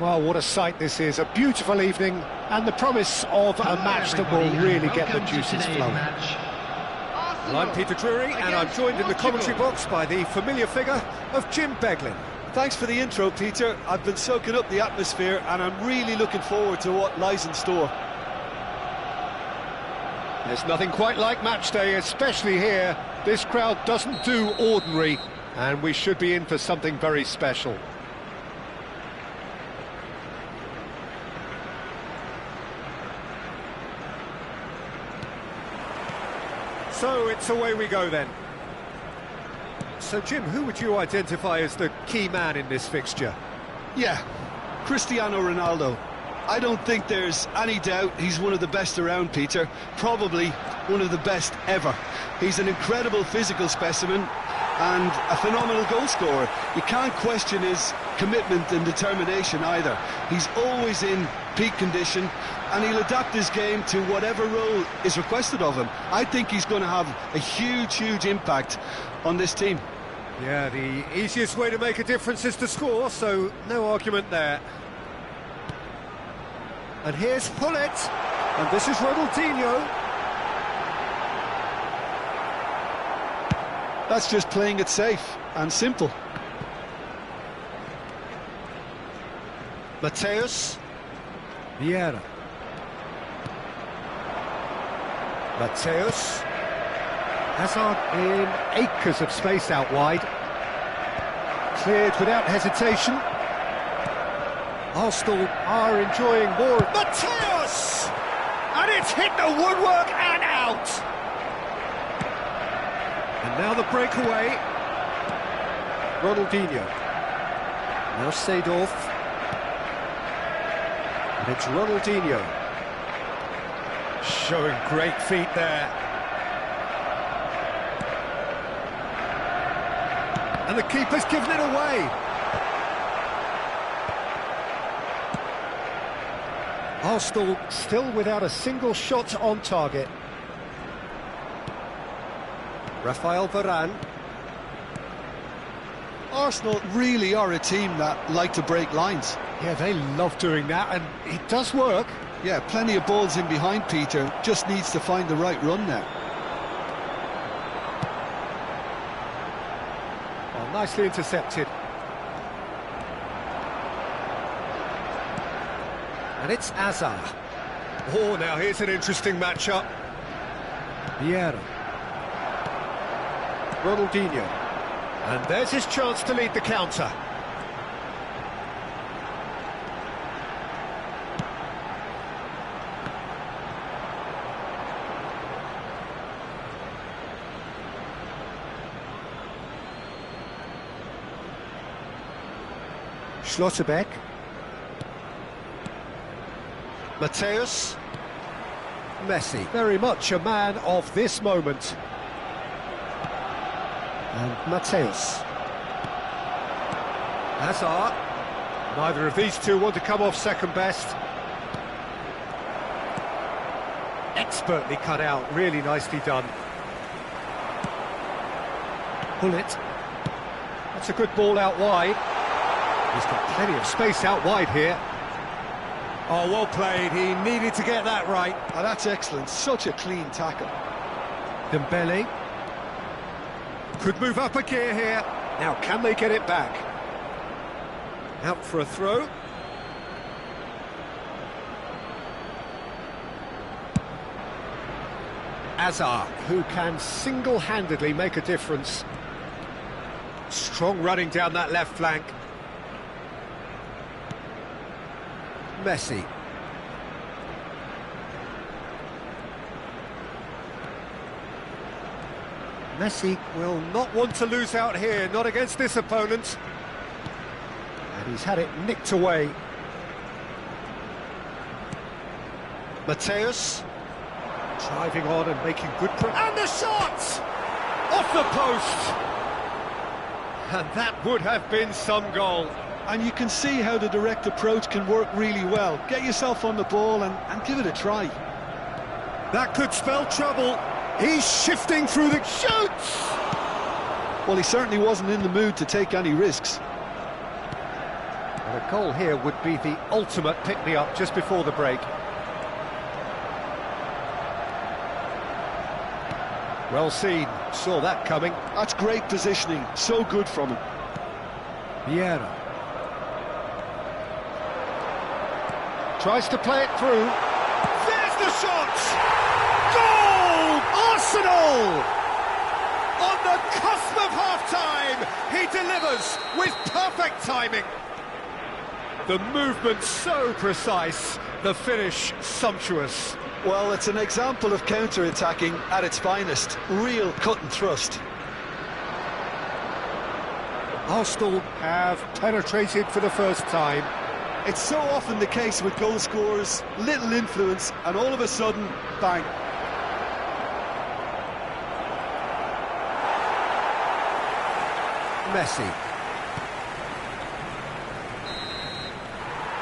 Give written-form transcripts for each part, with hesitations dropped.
Well, what a sight this is. A beautiful evening and the promise of a match that will really get the juices flowing. Well, I'm Peter Drury and I'm joined in the commentary box by the familiar figure of Jim Beglin. Thanks for the intro, Peter. I've been soaking up the atmosphere and I'm really looking forward to what lies in store. There's nothing quite like match day, especially here. This crowd doesn't do ordinary, and we should be in for something very special. So it's away we go then. So Jim, who would you identify as the key man in this fixture? Yeah, Cristiano Ronaldo. I don't think there's any doubt he's one of the best around, Peter. Probably one of the best ever. He's an incredible physical specimen and a phenomenal goal scorer. You can't question his commitment and determination either. He's always in peak condition and he'll adapt his game to whatever role is requested of him. I think he's going to have a huge impact on this team. Yeah, the easiest way to make a difference is to score, so no argument there. And here's Pullet, and this is Ronaldinho. That's just playing it safe and simple. Mateus. Vieira. Mateus. Hazard in acres of space out wide. Cleared without hesitation. Arsenal are enjoying more. Mateus! And it's hit the woodwork and out! And now the breakaway. Ronaldinho. Now Seedorf. And it's Ronaldinho. Showing great feet there. And the keeper's given it away. Arsenal still without a single shot on target. Rafael Varane. Arsenal really are a team that like to break lines. Yeah, they love doing that, and it does work. Yeah, plenty of balls in behind Peter, just needs to find the right run now. Well, nicely intercepted. And it's Hazard. Oh, now here's an interesting matchup. Vieira. Ronaldinho. And there's his chance to lead the counter. Schlotterbeck. Mateus. Messi, very much a man of this moment. And Mateus. Hazard. Neither of these two want to come off second best. Expertly cut out, really nicely done. Bullet. That's a good ball out wide. He's got plenty of space out wide here. Oh, well played. He needed to get that right. Oh, that's excellent. Such a clean tackle. Dembele. Could move up a gear here. Now, can they get it back? Out for a throw. Hazard, who can single-handedly make a difference. Strong running down that left flank. Messi. Messi will not want to lose out here, not against this opponent. And he's had it nicked away. Mateus. Driving on and making good and the shot! Off the post! And that would have been some goal. And you can see how the direct approach can work really well. Get yourself on the ball and give it a try. That could spell trouble. He's shifting through the shoots! Well, he certainly wasn't in the mood to take any risks. And a goal here would be the ultimate pick-me-up just before the break. Well seen, saw that coming. That's great positioning, so good from him. Vieira. Tries to play it through. There's the shot! Goal! Arsenal! On the cusp of half-time, he delivers with perfect timing. The movement so precise, the finish sumptuous. Well, it's an example of counter-attacking at its finest. Real cut and thrust. Arsenal have penetrated for the first time. It's so often the case with goal scorers, little influence, and all of a sudden, bang. Messi.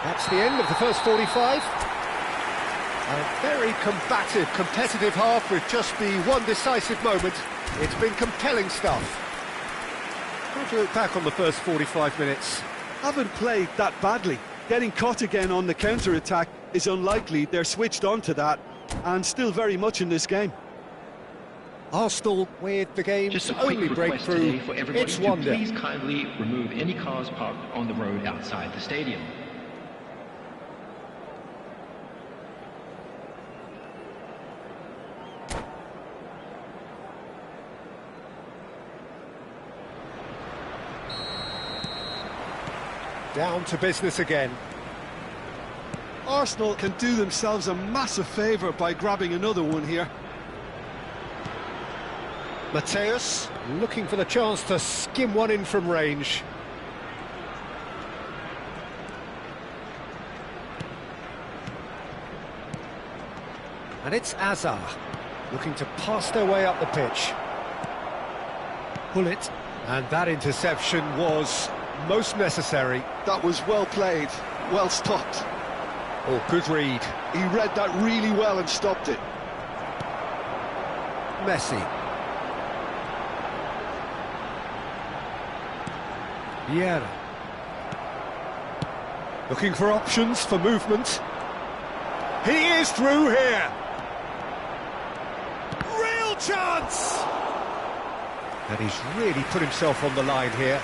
That's the end of the first 45. A very combative, competitive half with just the one decisive moment. It's been compelling stuff. How do you look back on the first 45 minutes? Haven't played that badly. Getting caught again on the counter-attack is unlikely. They're switched on to that, and still very much in this game. Arsenal with the game's Just a only quick request breakthrough. today for everybody It's to wonder. please kindly remove any cars parked on the road outside the stadium. Down to business again. Arsenal can do themselves a massive favour by grabbing another one here. Mateus looking for the chance to skim one in from range. And it's Hazard looking to pass their way up the pitch. Pull it, and that interception was most necessary. That was well played, well stopped. Oh, good read. He read that really well and stopped it. Messi. Vieira. Looking for options for movement. He is through here. Real chance! And he's really put himself on the line here.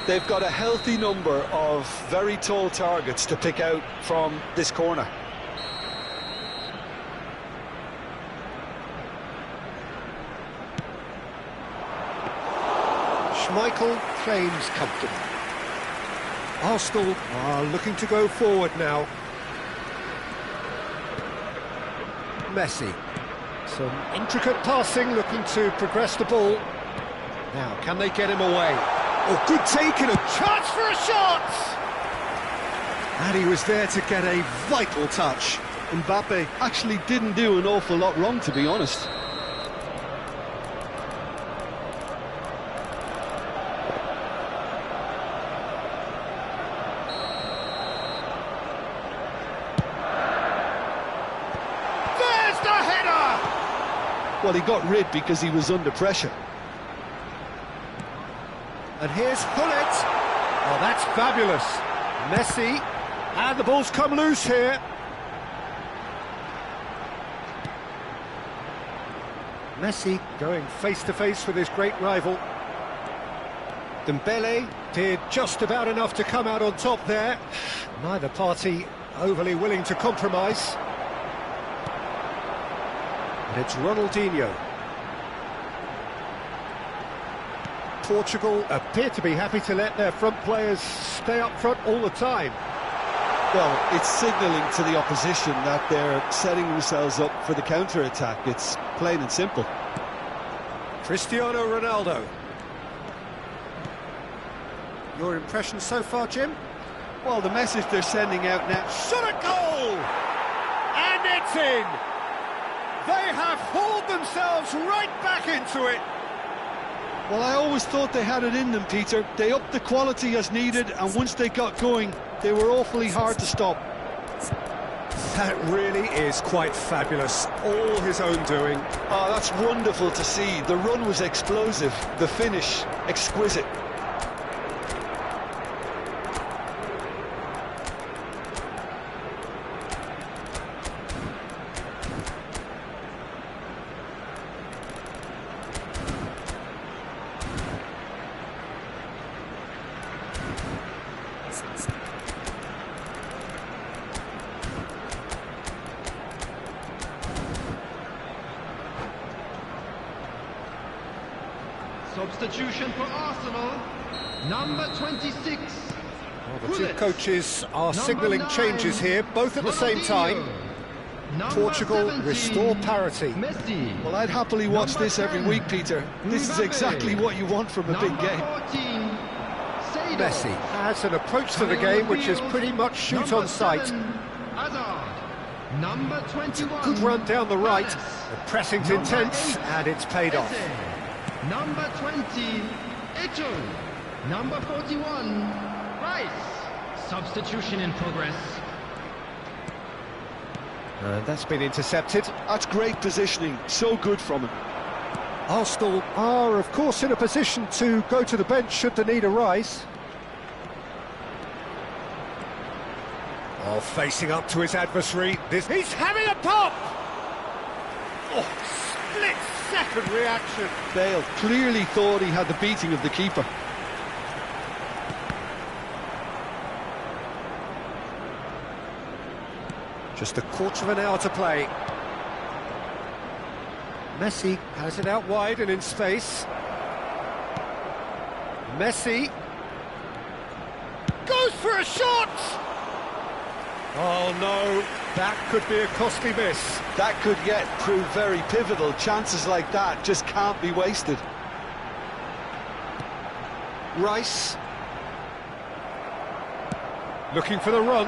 They've got a healthy number of very tall targets to pick out from this corner. Schmeichel claims comfortable. Arsenal are looking to go forward now. Messi. Some intricate passing, looking to progress the ball. Now, can they get him away? Oh, good take and a chance for a shot! And he was there to get a vital touch. Mbappe actually didn't do an awful lot wrong, to be honest. There's the header! Well, he got rid because he was under pressure. And here's Hullet. Oh, that's fabulous. Messi. And the ball's come loose here. Messi going face-to-face with his great rival. Dembele did just about enough to come out on top there. Neither party overly willing to compromise. And it's Ronaldinho. Portugal appear to be happy to let their front players stay up front all the time. Well, it's signalling to the opposition that they're setting themselves up for the counter-attack. It's plain and simple. Cristiano Ronaldo. Your impression so far, Jim? Well, the message they're sending out now... Shot a goal! And it's in! They have hauled themselves right back into it! Well, I always thought they had it in them, Peter. They upped the quality as needed, and once they got going, they were awfully hard to stop. That really is quite fabulous. All his own doing. Oh, that's wonderful to see. The run was explosive, the finish exquisite. Substitution for Arsenal, number 26. Well, the two coaches are signalling changes here, both at the same time. Portugal restore parity. Messi. Well, I'd happily watch this every week, Peter. This is exactly what you want from a big game. 14, Messi has an approach to the game which is pretty much shoot on sight. Hazard. Number 21. Good run down the right. Palace. The pressing's intense and it's paid off. Number 20, Eto'o. Number 41, Rice. Substitution in progress. And that's been intercepted. That's great positioning, so good from him. Arsenal are, of course, in a position to go to the bench should the need arise. Oh, facing up to his adversary. He's having a pop! Oh, split-second reaction. Bale clearly thought he had the beating of the keeper. Just a quarter of an hour to play. Messi has it out wide and in space. Messi goes for a shot! Oh no, that could be a costly miss. That could yet prove very pivotal. Chances like that just can't be wasted. Rice looking for the run,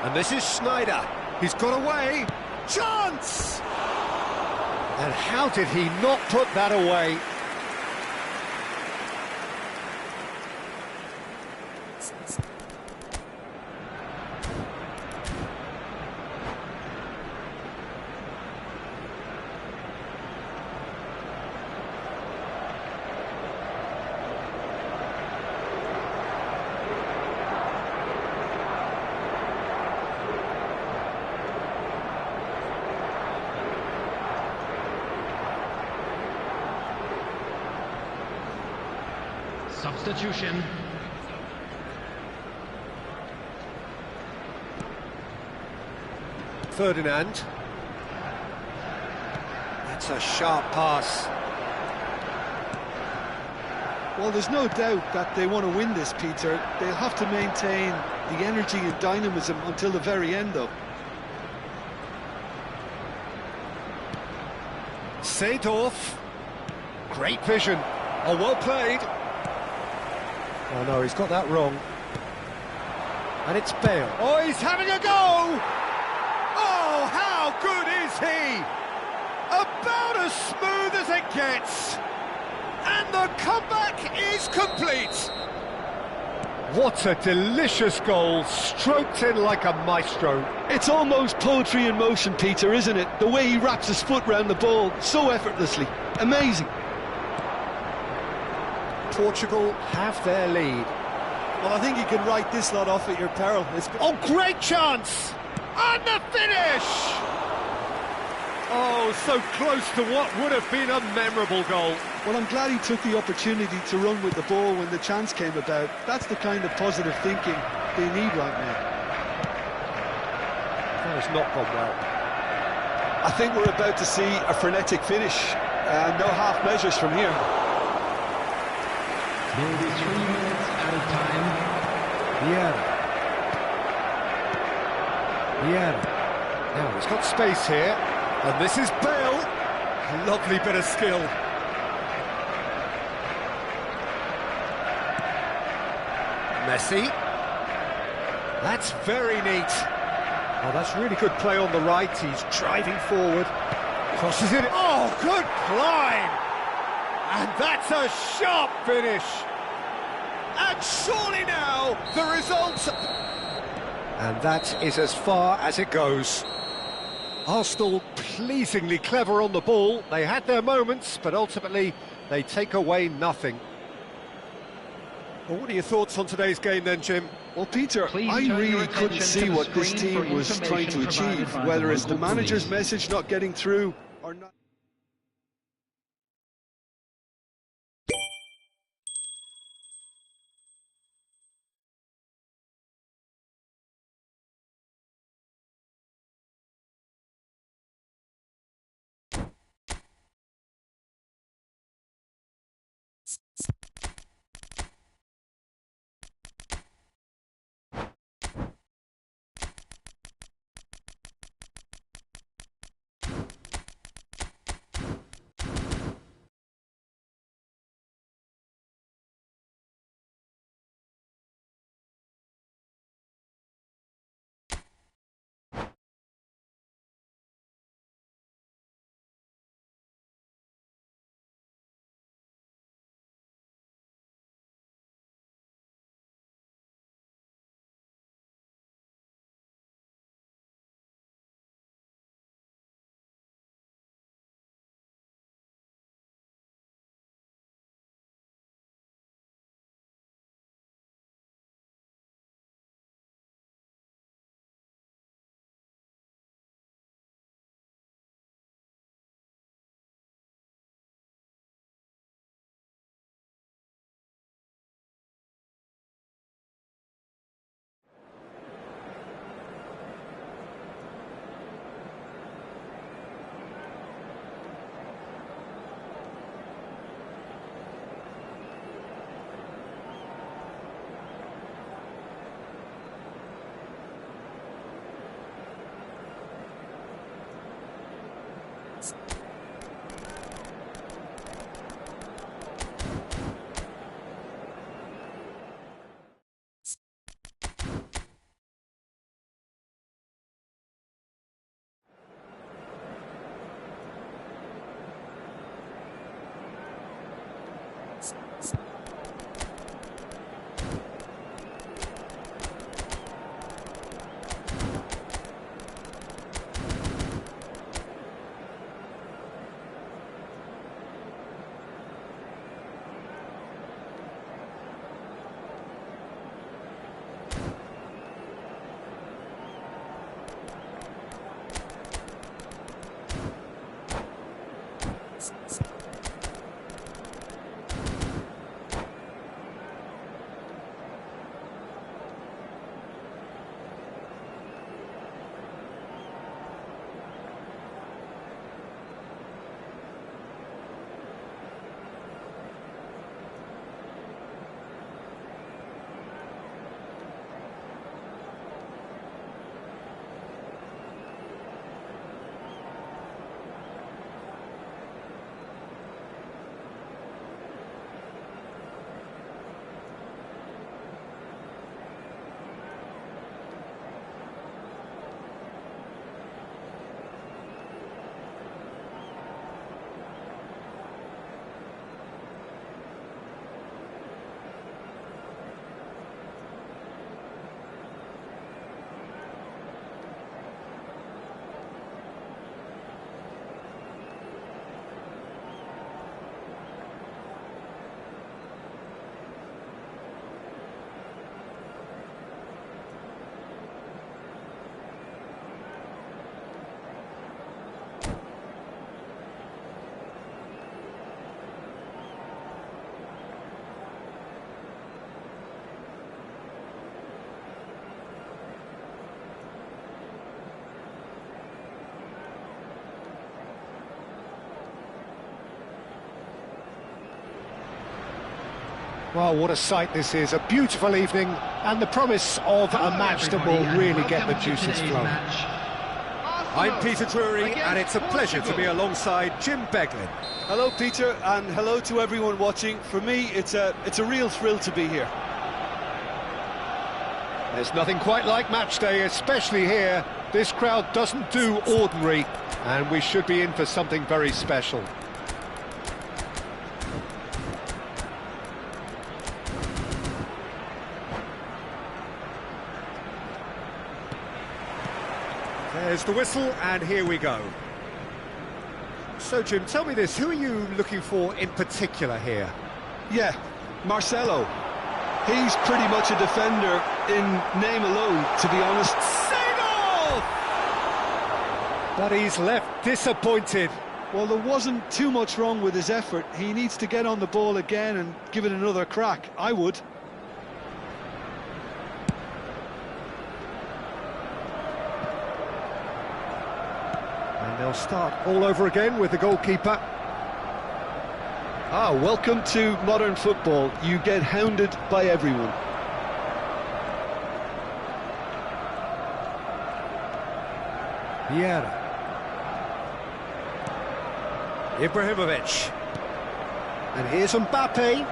and this is Schneider. He's got away. Chance! And how did he not put that away? Substitution. Ferdinand. That's a sharp pass. Well, there's no doubt that they want to win this, Peter. They'll have to maintain the energy and dynamism until the very end, though. Seedorf. Great vision. Oh, well played. Oh no, he's got that wrong. And it's Bale. Oh, he's having a go! Oh, How good is he? About as smooth as it gets. And the comeback is complete. What a delicious goal, stroked in like a maestro. It's almost poetry in motion, Peter, isn't it? The way he wraps his foot round the ball so effortlessly. Amazing. Portugal have their lead. Well, I think you can write this lot off at your peril. Oh, great chance! And the finish! Oh, so close to what would have been a memorable goal. Well, I'm glad he took the opportunity to run with the ball when the chance came about. That's the kind of positive thinking they need right now. That has not gone well. I think we're about to see a frenetic finish. No half measures from here. There will be 3 minutes added time. Vieira. Now, he's got space here. And this is Bale. Lovely bit of skill. Messi. That's very neat. Oh, that's really good play on the right. He's driving forward. Crosses it. Oh, good climb. And that's a sharp finish. And surely now, the result... And that is as far as it goes. Arsenal pleasingly clever on the ball. They had their moments, but ultimately they take away nothing. Well, what are your thoughts on today's game then, Jim? Well, Peter, Please I turn your really attention couldn't to see the what this screen for team was trying to information achieve, provided by whether the it's the local manager's police. message not getting through or not. Well, what a sight this is, a beautiful evening, and the promise of a match that will really get the juices flowing. I'm Peter Drury, and it's a pleasure to be alongside Jim Beglin. Hello, Peter, and hello to everyone watching. For me, it's a real thrill to be here. There's nothing quite like match day, especially here. This crowd doesn't do ordinary, and we should be in for something very special. There's the whistle, and here we go. So, Jim, tell me this, who are you looking for in particular here? Yeah, Marcelo. He's pretty much a defender in name alone, to be honest. Save-off! But he's left disappointed. Well, there wasn't too much wrong with his effort. He needs to get on the ball again and give it another crack. I would. And they'll start all over again with the goalkeeper. Ah, welcome to modern football. You get hounded by everyone. Vieira. Ibrahimovic. And here's Mbappe.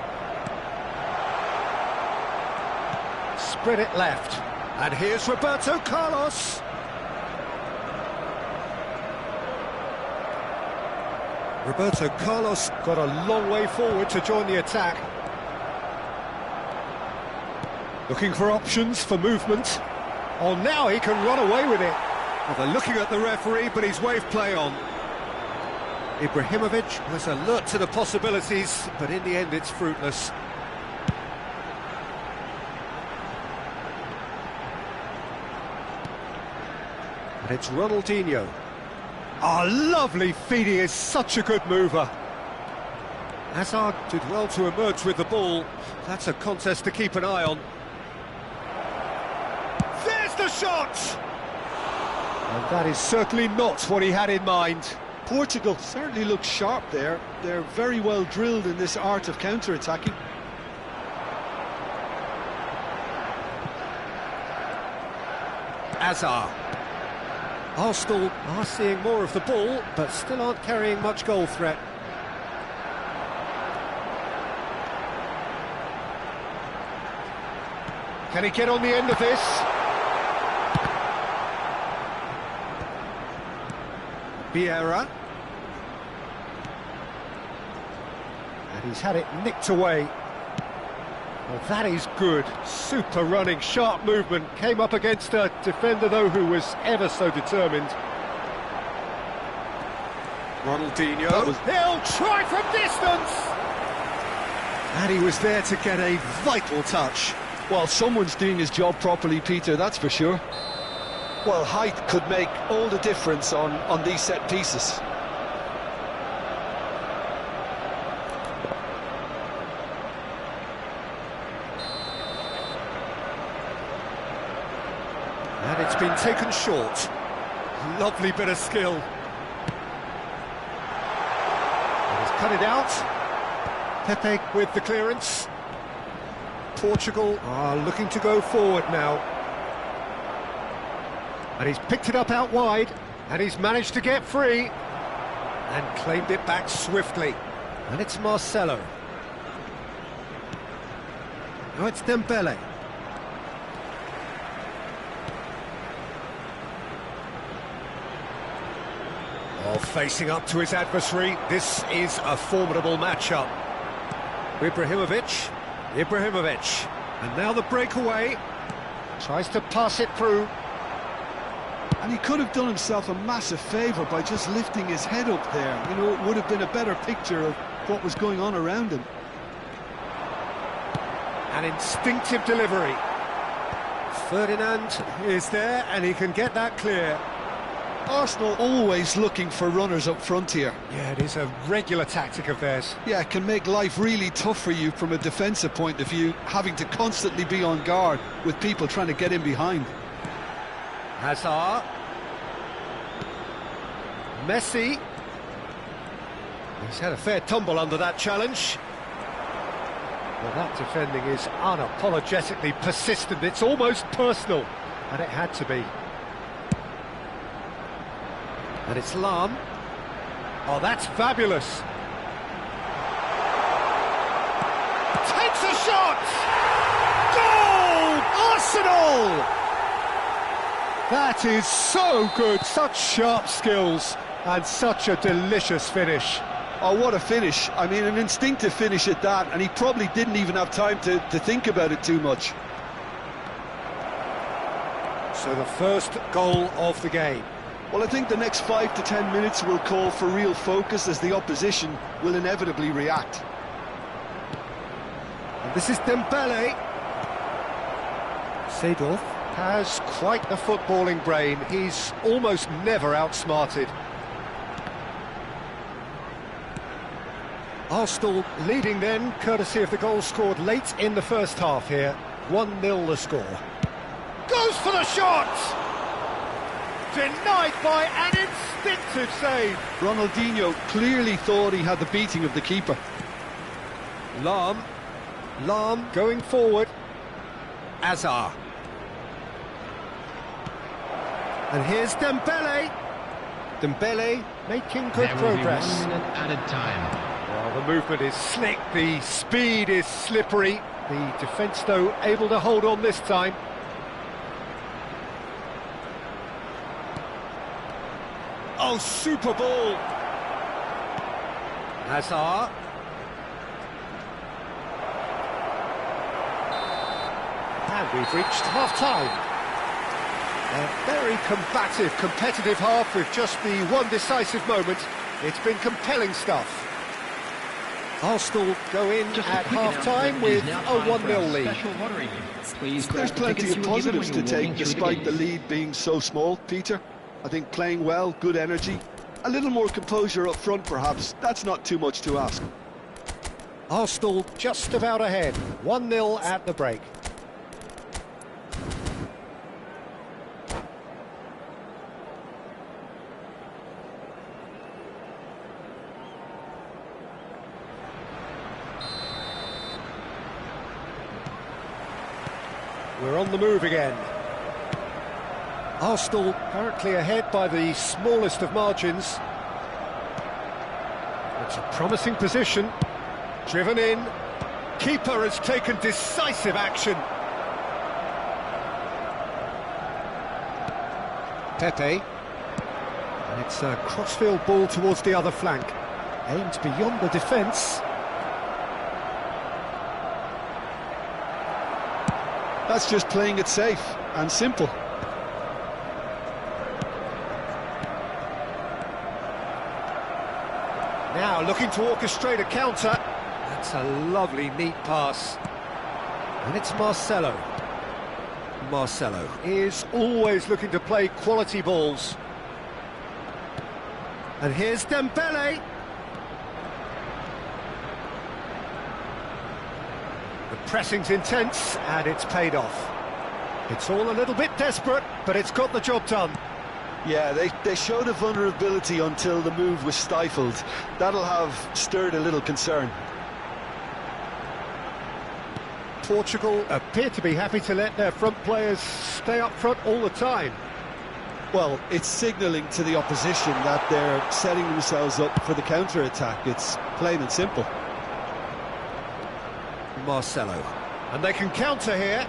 Spread it left. And here's Roberto Carlos. Roberto Carlos got a long way forward to join the attack. Looking for options for movement. Oh, now he can run away with it. Well, they're looking at the referee, but he's waved play on. Ibrahimovic was alert to the possibilities, but in the end it's fruitless. And it's Ronaldinho. Oh, lovely feed, he is such a good mover. Hazard did well to emerge with the ball. That's a contest to keep an eye on. There's the shot! And that is certainly not what he had in mind. Portugal certainly looks sharp there. They're very well drilled in this art of counter-attacking. Hazard. Arsenal are seeing more of the ball, but still aren't carrying much goal threat. Can he get on the end of this? Vieira. And he's had it nicked away. Well, that is good. Super running, sharp movement. Came up against a defender, though, who was ever so determined. Ronaldinho. He'll try from distance! And he was there to get a vital touch. Well, someone's doing his job properly, Peter, that's for sure. Well, height could make all the difference on these set pieces. And it's been taken short. Lovely bit of skill. And he's cut it out. Pepe with the clearance. Portugal are looking to go forward now. And he's picked it up out wide. And he's managed to get free. And claimed it back swiftly. And it's Marcelo. Now it's Dembele. Oh, facing up to his adversary, this is a formidable matchup. Ibrahimovic, and now the breakaway, tries to pass it through. And he could have done himself a massive favour by just lifting his head up there. You know, it would have been a better picture of what was going on around him. An instinctive delivery. Ferdinand is there, and he can get that clear. Arsenal always looking for runners up front here. Yeah, it is a regular tactic of theirs. Yeah, it can make life really tough for you from a defensive point of view, having to constantly be on guard with people trying to get in behind. Hazard. Messi. He's had a fair tumble under that challenge. Well, that defending is unapologetically persistent. It's almost personal, and it had to be. And it's Lahm. Oh, that's fabulous. Takes a shot! Goal! Arsenal! That is so good, such sharp skills, and such a delicious finish. Oh, what a finish. I mean, an instinctive finish at that, and he probably didn't even have time to think about it too much. So the first goal of the game. Well, I think the next 5 to 10 minutes will call for real focus as the opposition will inevitably react. And this is Dembele. Seedorf has quite a footballing brain. He's almost never outsmarted. Arsenal leading then, courtesy of the goal scored late in the first half here. 1-0 the score. Goes for the shot! Denied by an instinctive save. Ronaldinho clearly thought he had the beating of the keeper. Lahm going forward. Azar. And here's Dembele. Dembele making good progress. There will be 1 minute added time. Well, the movement is slick, the speed is slippery. The defence, though, able to hold on this time. Oh, super ball! Hazard. And we've reached half-time. A very combative, competitive half with just the one decisive moment. It's been compelling stuff. Arsenal go in Just a at quick half-time announcement, with it is now a time for our 1-0 lead. special lottery. Please grab There's the plenty tickets of you were given positives when to you were take walking through despite the gates. lead being so small, Peter. I think playing well, good energy, a little more composure up front perhaps, that's not too much to ask. Arsenal just about ahead, 1-0 at the break. We're on the move again. Arsenal currently ahead by the smallest of margins. It's a promising position. Driven in. Keeper has taken decisive action. Pepe. And it's a crossfield ball towards the other flank. Aimed beyond the defence. That's just playing it safe and simple. Now looking to orchestrate a counter. That's a lovely, neat pass. And it's Marcelo. Marcelo is always looking to play quality balls. And here's Dembele. The pressing's intense, and it's paid off. It's all a little bit desperate, but it's got the job done. Yeah, they showed a vulnerability until the move was stifled. That'll have stirred a little concern. Portugal appear to be happy to let their front players stay up front all the time. Well, it's signalling to the opposition that they're setting themselves up for the counter-attack. It's plain and simple. Marcelo. And they can counter here.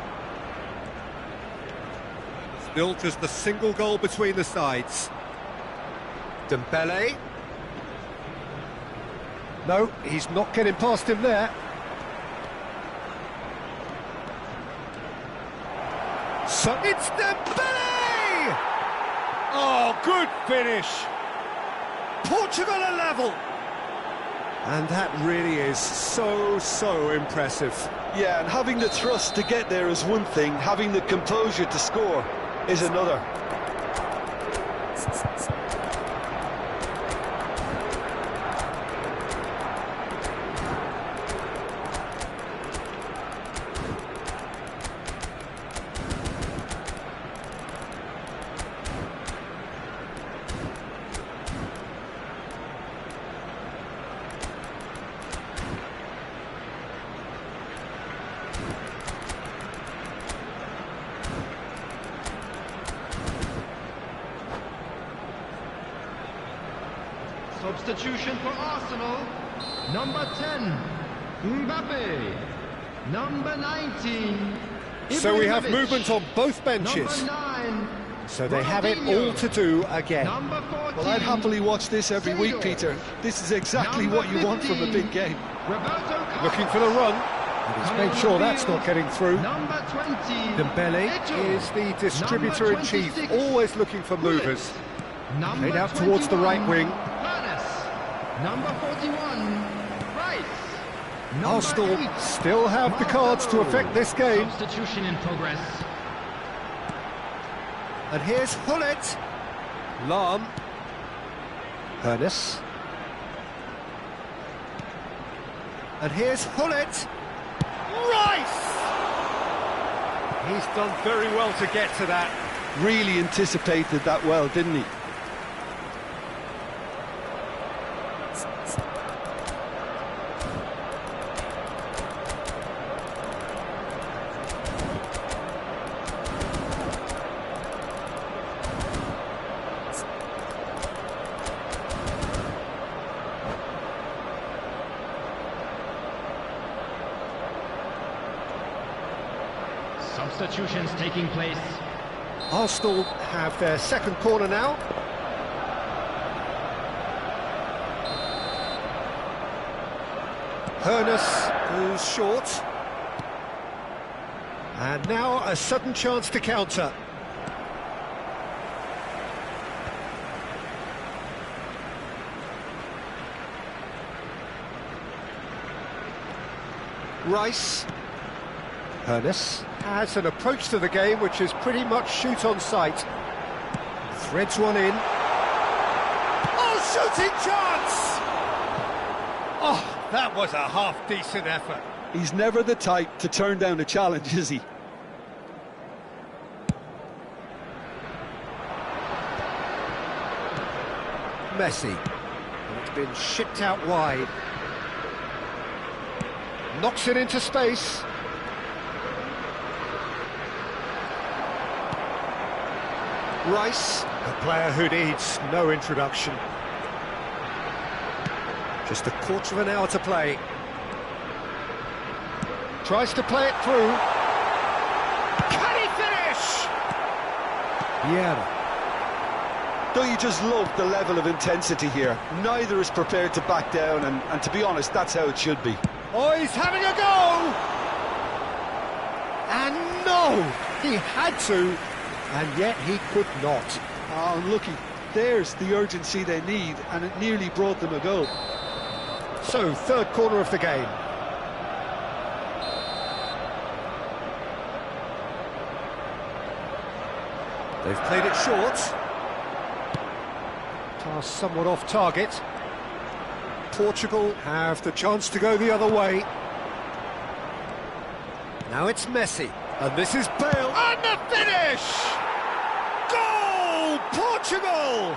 Still just the single goal between the sides. Dembele. No, he's not getting past him there. So it's Dembele! Oh, good finish. Portugal are level. And that really is so impressive. Yeah, and having the thrust to get there is one thing, having the composure to score is another. Substitution for Arsenal. Number 10, Mbappe. Number 19, So we have Ibrahimovic. movement on both benches. Number 9, So they have it Ronaldinho. all to do again. Number 14, Well, I'd happily watch this every week, Peter. This is exactly Number what you want from a 15, big game. Roberto Carlos. Looking for the run. And he's made sure that's not getting through. Number 20, Dembele Eto'o. is the distributor-in-chief, Number 26, always looking for movers. Number Played out towards the 21, right wing. Furness. Number 41, Rice. Number Arsenal 8, still have the cards to affect this game. Substitution in progress. And here's Hullet. Lahm. Ernest. And here's Hullet. Rice! He's done very well to get to that. Really anticipated that well, didn't he? Substitutions taking place. Arsenal have their second corner now. Ernest goes short. And now a sudden chance to counter. Rice. Ernest has an approach to the game which is pretty much shoot on sight. Threads one in. Oh, shooting chance! Oh, that was a half-decent effort. He's never the type to turn down a challenge, is he? Messi. It's been shipped out wide. Knocks it into space. Rice, a player who needs no introduction. Just a quarter of an hour to play. Tries to play it through. Can he finish? Yeah. Don't you just love the level of intensity here? Neither is prepared to back down, and to be honest, that's how it should be. Oh, he's having a go! And no! He had to, and yet he could not. Oh, unlucky. There's the urgency they need, and it nearly brought them a goal. So, third corner of the game. They've played it short. Pass somewhat off target. Portugal have the chance to go the other way. Now it's Messi, and this is Bale, and the finish! Goal! Portugal!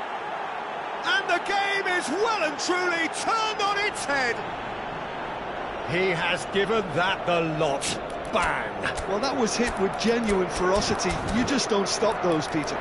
And the game is well and truly turned on its head. He has given that the lot. Bang! Well, that was hit with genuine ferocity. You just don't stop those, Peter.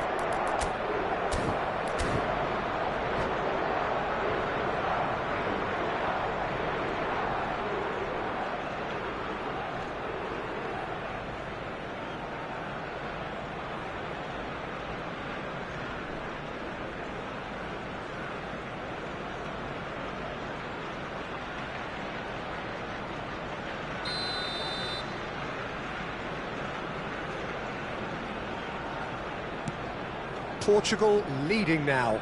Portugal leading now.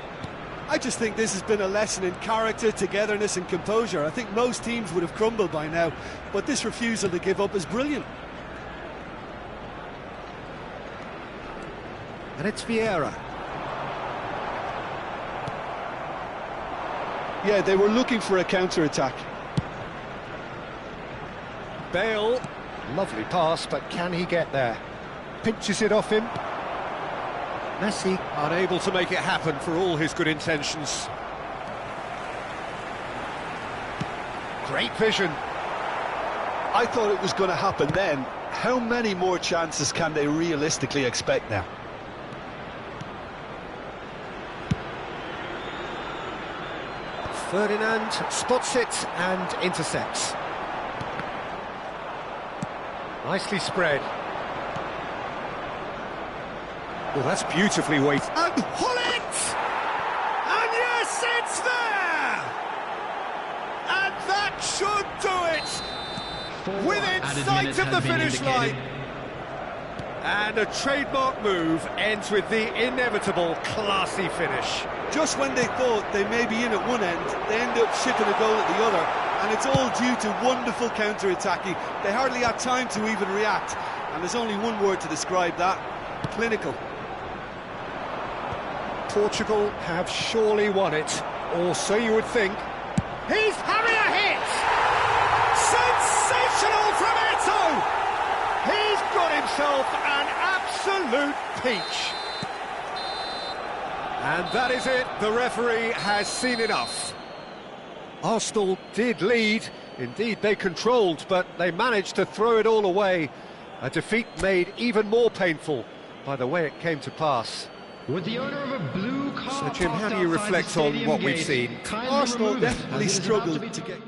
I just think this has been a lesson in character, togetherness and composure. I think most teams would have crumbled by now, but this refusal to give up is brilliant. And it's Vieira. Yeah, they were looking for a counter-attack. Bale, lovely pass, but can he get there? Pinches it off him. Messi unable to make it happen for all his good intentions. Great vision. I thought it was going to happen then. How many more chances can they realistically expect now? Ferdinand spots it and intercepts. Nicely spread. Well, that's beautifully weighted. And Hullet! And yes, it's there! And that should do it! 4 Within added sight minutes of has the been finish indicated. line. And a trademark move ends with the inevitable classy finish. Just when they thought they may be in at one end, they end up shipping a goal at the other, and it's all due to wonderful counter-attacking. They hardly had time to even react, and there's only one word to describe that: clinical. Portugal have surely won it, or so you would think. He's having a hit! Sensational from Eto'o! He's got himself an absolute peach. And that is it, the referee has seen enough. Arsenal did lead, indeed they controlled, but they managed to throw it all away. A defeat made even more painful by the way it came to pass. With the owner of a blue car So Jim, how parked do you outside reflect the on stadium what we've gate, seen? kindly Arsenal remove it, definitely as it is about struggled be to get...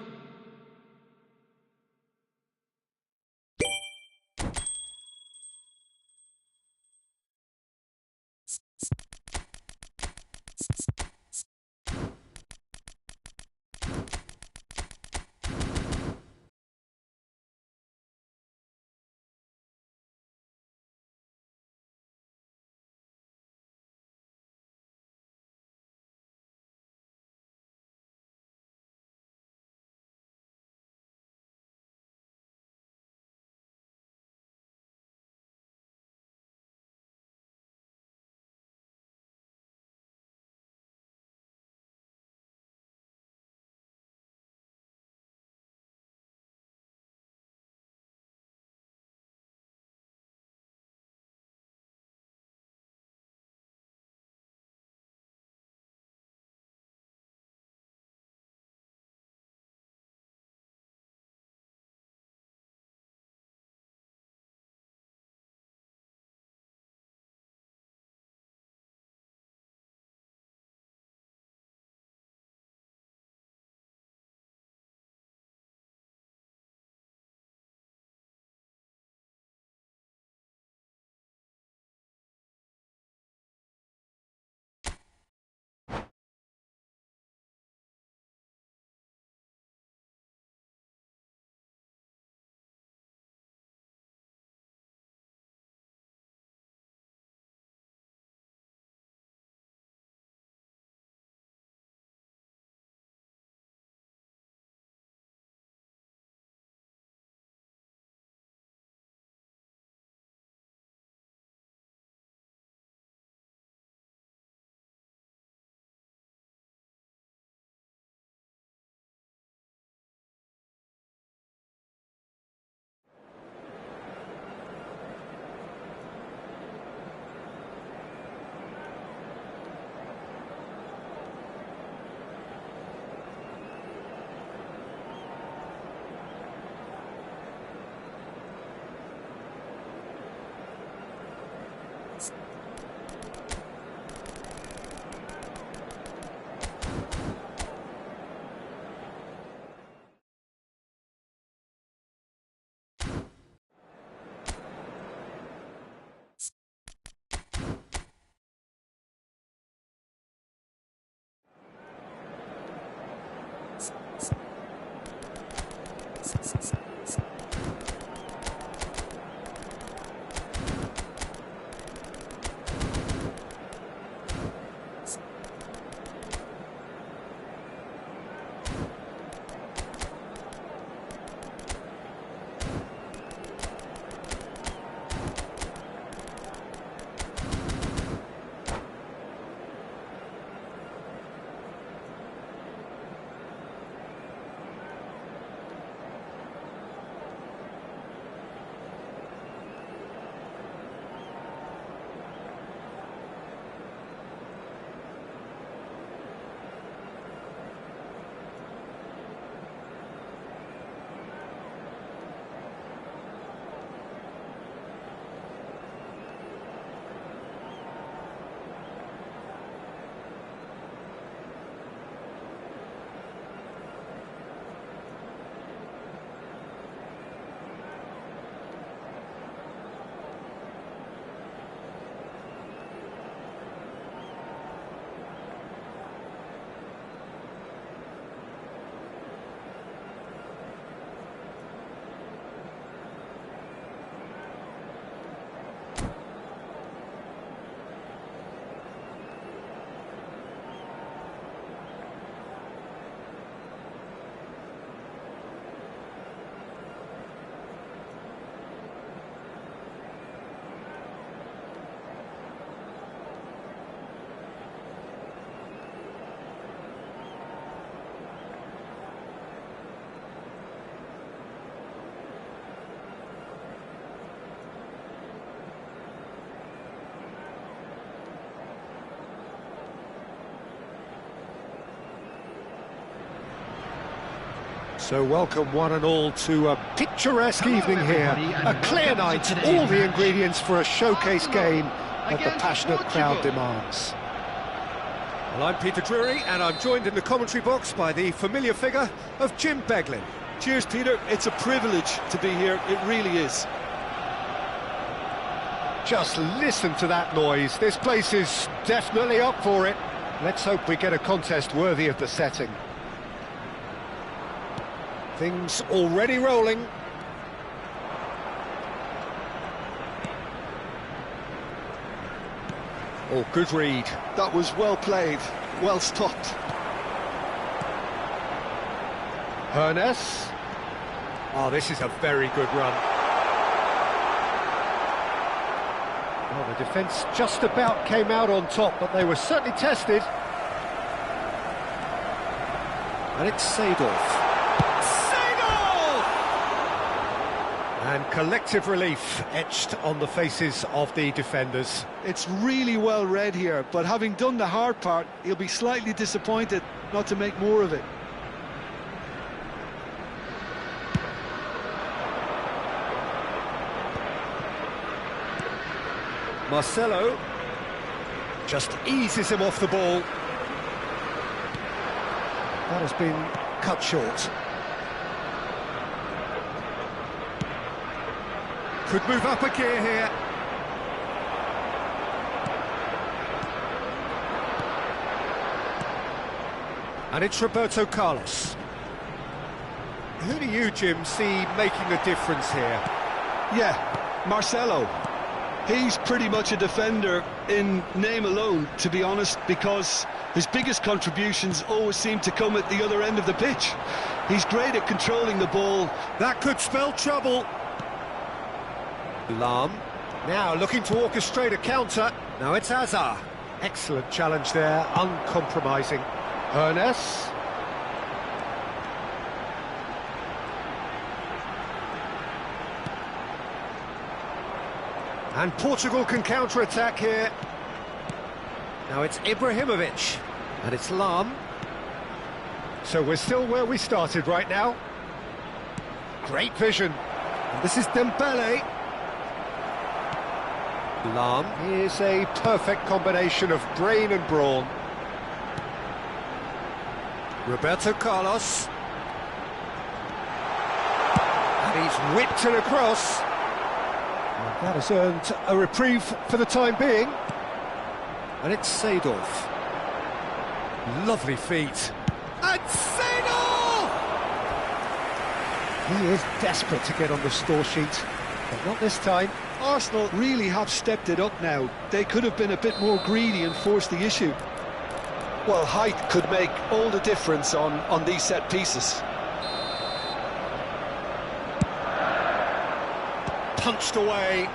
So welcome one and all to a picturesque evening here. A clear night, all the ingredients for a showcase game that the passionate crowd demands. Well, I'm Peter Drury, and I'm joined in the commentary box by the familiar figure of Jim Beglin. Cheers, Peter. It's a privilege to be here. It really is. Just listen to that noise. This place is definitely up for it. Let's hope we get a contest worthy of the setting. Things already rolling. Oh, good read. That was well played, well stopped. Hoeneß. Oh, this is a very good run. Well, the defence just about came out on top, but they were certainly tested. And it's Seedorf. And collective relief etched on the faces of the defenders. It's really well read here, but having done the hard part, he'll be slightly disappointed not to make more of it. Marcelo just eases him off the ball. That has been cut short. Could move up a gear here. And it's Roberto Carlos. Who do you, Jim, see making a difference here? Yeah, Marcelo. He's pretty much a defender in name alone, to be honest, because his biggest contributions always seem to come at the other end of the pitch. He's great at controlling the ball. That could spell trouble. Lahm, now looking to orchestrate a counter. Now it's Hazard. Excellent challenge there, uncompromising. Hoeneß. And Portugal can counter-attack here. Now it's Ibrahimovic. And it's Lahm. So we're still where we started right now. Great vision. And this is Dembele. Lahm is a perfect combination of brain and brawn. Roberto Carlos. And he's whipped it across. And that has earned a reprieve for the time being. And it's Seedorf. Lovely feet. And Seedorf! He is desperate to get on the score sheet, but not this time. Arsenal really have stepped it up now. They could have been a bit more greedy and forced the issue. Well, height could make all the difference on these set pieces. Punched away.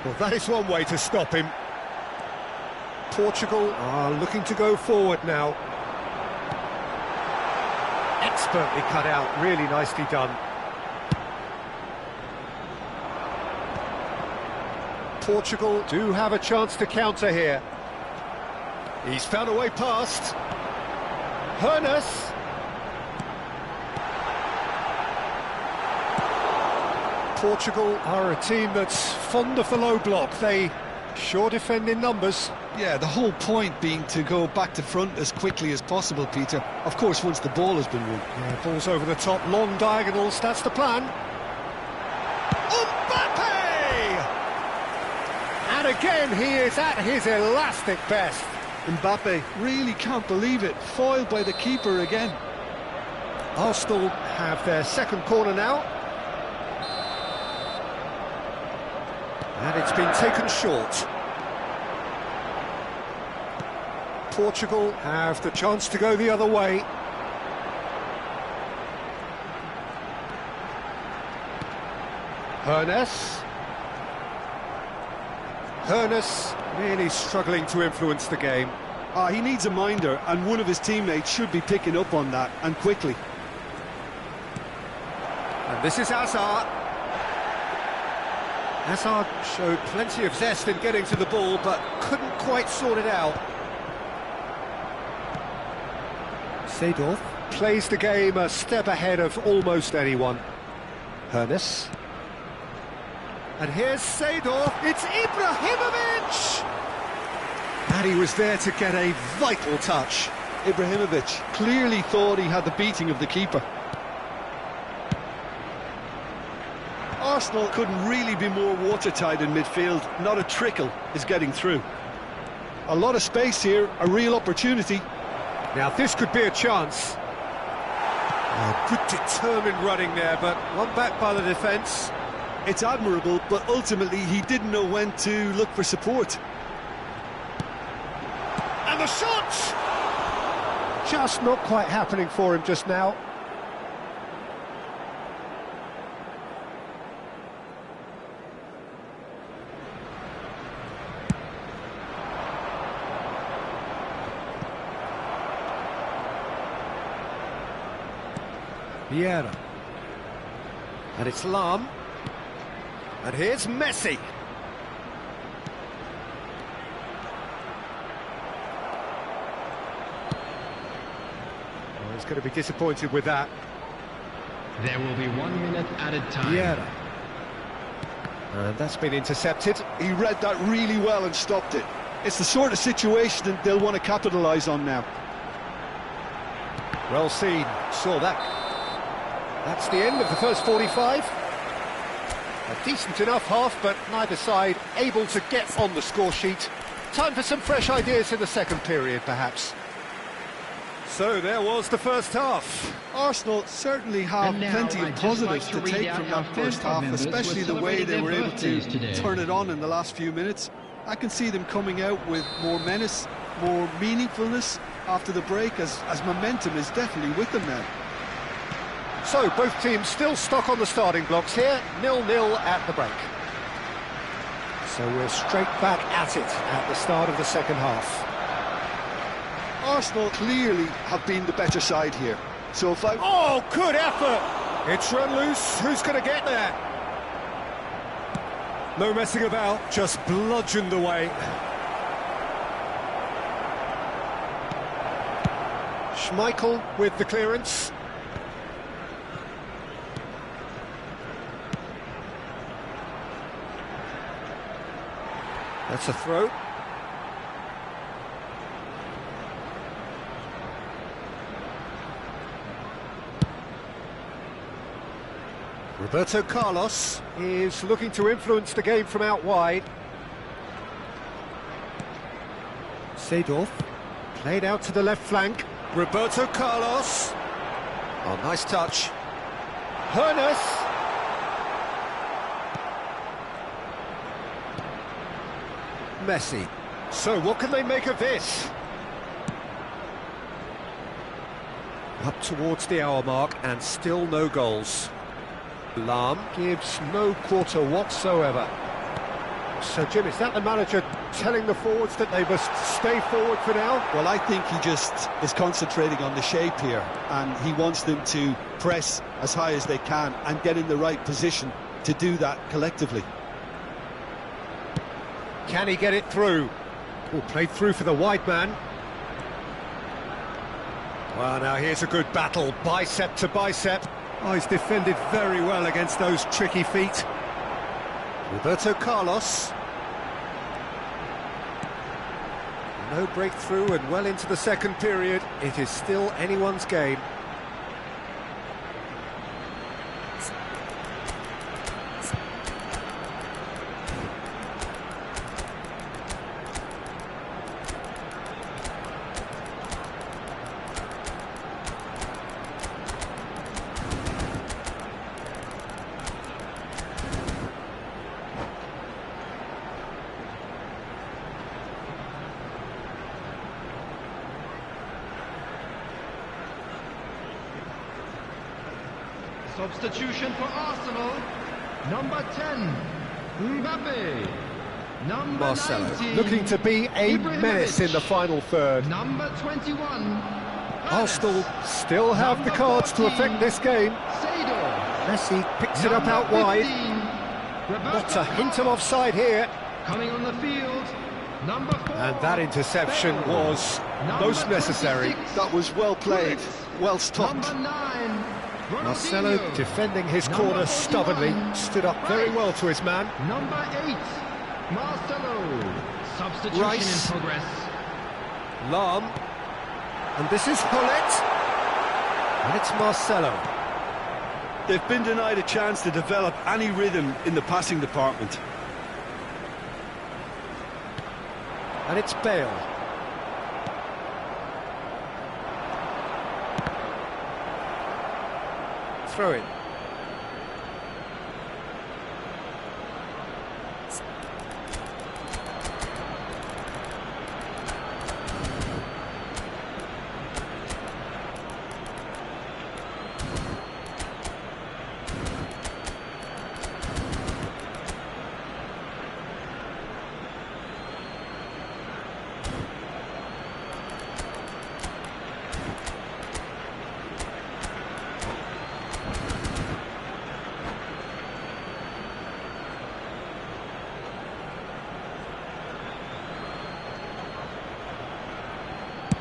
Well, that is one way to stop him. Portugal are looking to go forward now. Expertly cut out, really nicely done. Portugal do have a chance to counter here. He's found a way past. Hoeneß. Portugal are a team that's fond of the low block. They sure defend in numbers. Yeah, the whole point being to go back to front as quickly as possible, Peter. Of course, once the ball has been won. Yeah, ball's over the top, long diagonals, that's the plan. And again, he is at his elastic best. Mbappe really can't believe it, foiled by the keeper again. Arsenal have their second corner now. And it's been taken short. Portugal have the chance to go the other way. Hoeneß. Hoeneß really struggling to influence the game. He needs a minder, and one of his teammates should be picking up on that, and quickly. And this is Hazard. Hazard showed plenty of zest in getting to the ball, but couldn't quite sort it out. Seedorf. plays the game a step ahead of almost anyone. Hoeneß. And here's Seedorf, it's Ibrahimovic! And he was there to get a vital touch. Ibrahimovic clearly thought he had the beating of the keeper. Arsenal couldn't really be more watertight in midfield. Not a trickle is getting through. A lot of space here, a real opportunity. Now this could be a chance. Good determined running there, but one back by the defence. It's admirable, but ultimately he didn't know when to look for support. And the shot! Just not quite happening for him just now. Vieira. And it's Lahm. And here's Messi. Oh, he's going to be disappointed with that. There will be 1 minute added time. Vieira. And that's been intercepted. He read that really well and stopped it. It's the sort of situation that they'll want to capitalise on now. Well seen. Saw that. That's the end of the first 45. A decent enough half, but neither side able to get on the score sheet. Time for some fresh ideas in the second period, perhaps. So there was the first half. Arsenal certainly have plenty of positives to take from that first half, especially the way they were able to turn it on in the last few minutes. I can see them coming out with more menace, more meaningfulness after the break, as momentum is definitely with them now. So, both teams still stuck on the starting blocks here, 0-0 at the break. So we're straight back at it at the start of the second half. Arsenal clearly have been the better side here. So if I... Oh, good effort! It's run loose, who's going to get there? No messing about, just bludgeoned away. Schmeichel with the clearance. That's a throw. Roberto Carlos is looking to influence the game from out wide. Seedorf played out to the left flank. Roberto Carlos. Oh, nice touch. Hoeneß. Messi. So what can they make of this? Up towards the hour mark and still no goals. Lahm gives no quarter whatsoever. So Jim, is that the manager telling the forwards that they must stay forward for now? Well, I think he just is concentrating on the shape here, and he wants them to press as high as they can and get in the right position to do that collectively. Can he get it through? Oh, played through for the wide man. Well, now here's a good battle, bicep to bicep. Oh, he's defended very well against those tricky feet. Roberto Carlos. No breakthrough and well into the second period. It is still anyone's game. Substitution for Arsenal. Number 10, Mbappe. Number Marcelo 19, looking to be a Ibrahimovic. menace in the final third. Number 21, Arsenal still have the cards to affect this game. Seedorf. Messi picks it up out wide. Not a hint of offside here. Coming on the field, Number 4. And that interception was most necessary. That was well played, well stopped. Number 9. Marcelo Ronaldinho. defending his Number corner 41. stubbornly, stood up very well to his man. Number 8. Marcelo. Substitution Rice. in progress. Lahm, and this is Hullet, and it's Marcelo. They've been denied a chance to develop any rhythm in the passing department. And it's Bale. Throw in.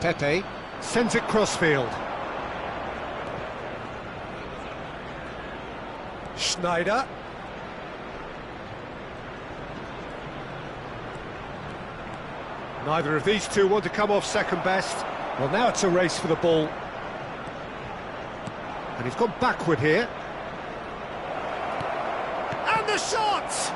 Pepe sends it crossfield. Schneider. Neither of these two want to come off second best. Well, now it's a race for the ball. And he's gone backward here. And the shot!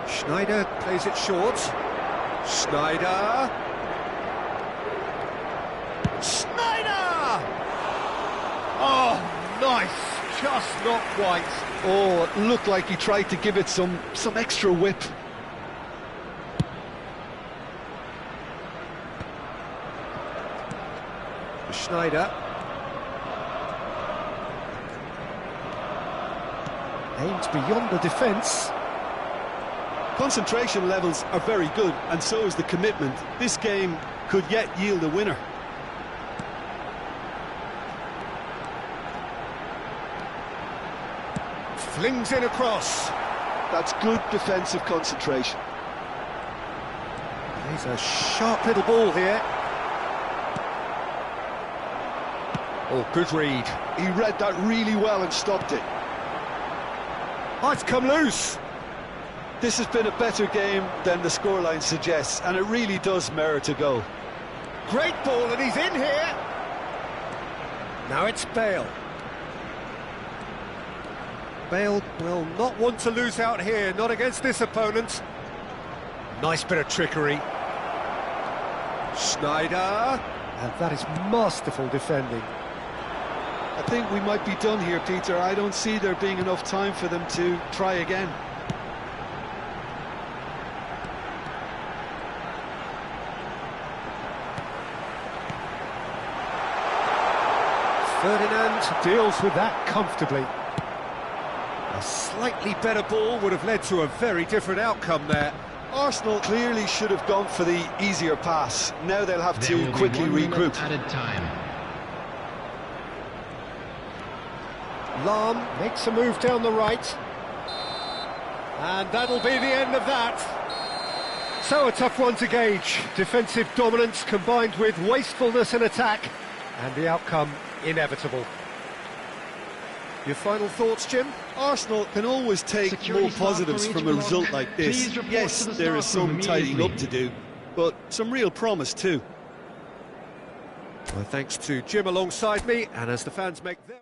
Schneider plays it short. Schneider! Schneider! Oh, nice! Just not quite. Oh, it looked like he tried to give it some extra whip. Schneider. Aims beyond the defence. Concentration levels are very good, and so is the commitment. This game could yet yield a winner. Flings in across. That's good defensive concentration. He's a sharp little ball here. Oh, good read. He read that really well and stopped it. Oh, it's come loose. This has been a better game than the scoreline suggests, and it really does merit a goal. Great ball, and he's in here. Now it's Bale. Bale will not want to lose out here, not against this opponent. Nice bit of trickery. Schneider. And that is masterful defending. I think we might be done here, Peter. I don't see there being enough time for them to try again. Ferdinand deals with that comfortably. A slightly better ball would have led to a very different outcome there. Arsenal clearly should have gone for the easier pass. Now they'll have There to will be quickly 1 minute regroup. added time. Lahm makes a move down the right. And that'll be the end of that. So a tough one to gauge. Defensive dominance combined with wastefulness in attack. And the outcome inevitable. Your final thoughts, Jim? Arsenal can always take Security more staff positives from from each a block, result like this. please report Yes, to the there is staff room some tidying up immediately. to do, but some real promise too. Well, thanks to Jim alongside me, and as the fans make their...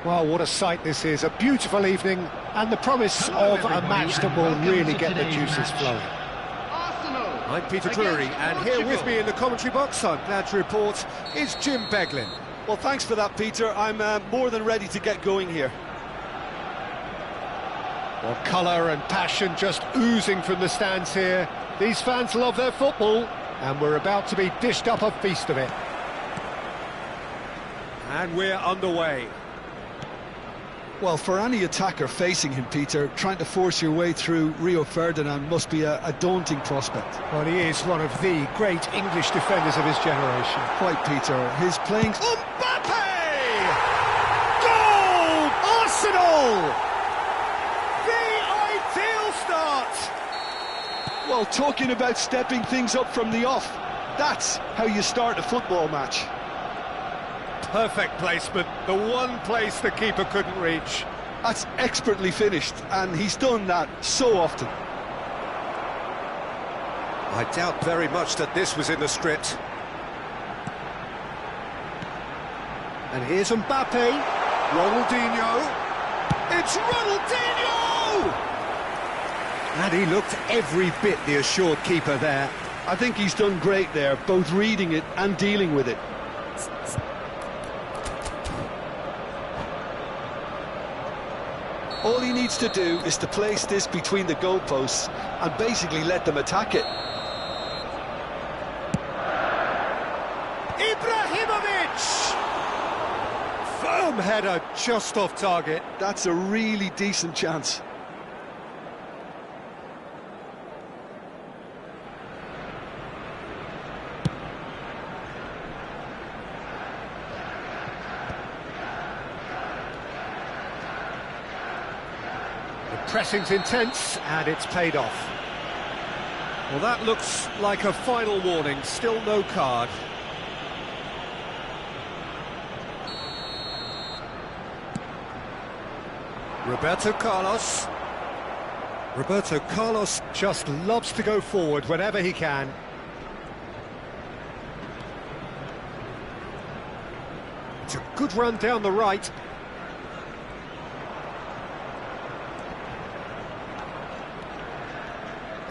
Well, what a sight this is, a beautiful evening, and the promise Hello, of a everybody, match that and will welcome really to get the today's juices match. flowing. I'm Peter Drury, and here with me in the commentary box, I'm glad to report, is Jim Beglin. Well, thanks for that, Peter. I'm more than ready to get going here. Well, colour and passion just oozing from the stands here. These fans love their football, and we're about to be dished up a feast of it. And we're underway. Well, for any attacker facing him, Peter, trying to force your way through Rio Ferdinand must be a daunting prospect. Well, he is one of the great English defenders of his generation. Quite, Peter. His playing... Mbappe! Goal! Arsenal! The ideal start! Well, talking about stepping things up from the off, that's how you start a football match. Perfect placement, the one place the keeper couldn't reach. That's expertly finished, and he's done that so often. I doubt very much that this was in the script. And here's Mbappe. Ronaldinho. It's Ronaldinho! And he looked every bit the assured keeper there. I think he's done great there, both reading it and dealing with it. All he needs to do is to place this between the goalposts and basically let them attack it. Ibrahimovic! Firm header just off target. That's a really decent chance. Pressing's intense, and it's paid off. Well, that looks like a final warning, still no card. Roberto Carlos. Roberto Carlos just loves to go forward whenever he can. It's a good run down the right.